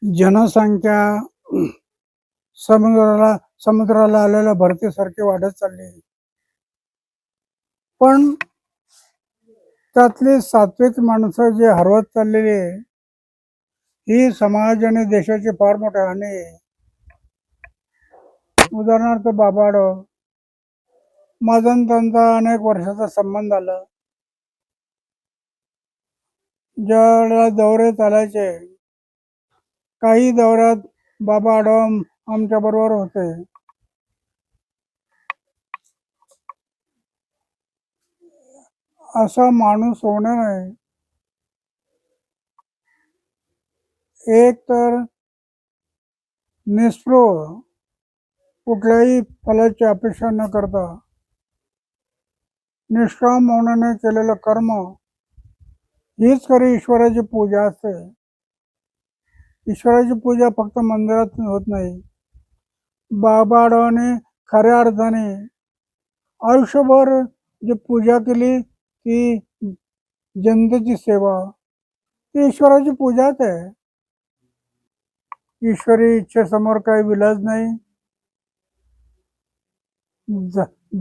जनसंख्या समुद्राला समुद्राला आलेल्या भरतीसारखी वाढत चालली. पण त्यातली सात्विक माणसं जी हरवत चाललेली आहे, ही समाज आणि देशाची फार मोठी हानी आहे. उदाहरणार्थ बाबाडो, माझा आणि त्यांचा अनेक वर्षाचा संबंध आला. ज्या वेळेला दौरे चालायचे, काही दौऱ्यात बाबा आडम आमच्या बरोबर होते. असा माणूस होणे नाही. एक तर निस्पृह, कुठल्याही फलाची अपेक्षा न करता निष्काम मौनाने केलेलं कर्म हीच खरी ईश्वराची पूजा असते. ईश्वराची पूजा फक्त मंदिरात होत नाही. बाबाने खऱ्या अर्थाने आयुष्यभर जी पूजा केली ती जनतेची सेवा, ती ईश्वराची पूजाच आहे. ईश्वरी इच्छेसमोर काही विलाज नाही.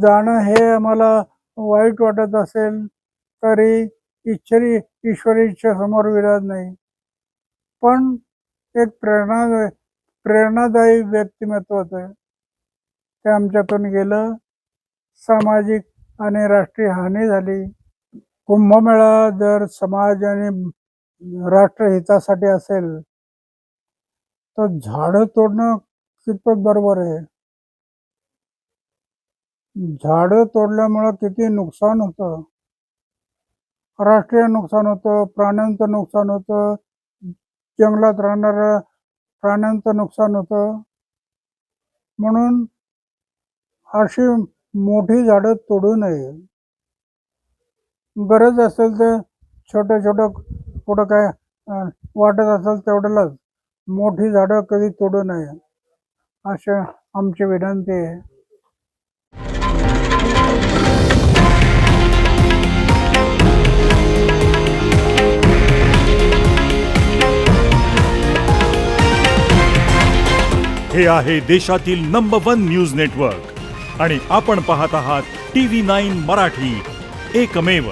जाणं हे आम्हाला वाईट वाटत असेल तरी ईश्वरी इच्छेसमोर विलाज नाही. पण एक प्रेरणादायी व्यक्तिमत्व होतं, ते आमच्यातून गेलं. सामाजिक आणि राष्ट्रीय हानी झाली. कुंभमेळा जर समाज आणि राष्ट्रहितासाठी असेल तर झाडं तोडणं कितपत बरोबर आहे? झाडं तोडल्यामुळं किती नुकसान होतं. राष्ट्रीय नुकसान होतं, प्राण्यांचं नुकसान होतं, जंगलात राहणाऱ्या प्राण्यांचं नुकसान होतं. म्हणून अशी मोठी झाडं तोडू नये. गरज असेल तर छोटं छोटं कुठं काय वाटत असेल तेवढ्यालाच, मोठी झाडं कधी तोडू नये, अशी आमची विनंती आहे. हे आहे देशातील नंबर 1 न्यूज नेटवर्क आणि आपण पाहत आहात TV9 मराठी, एकमेव.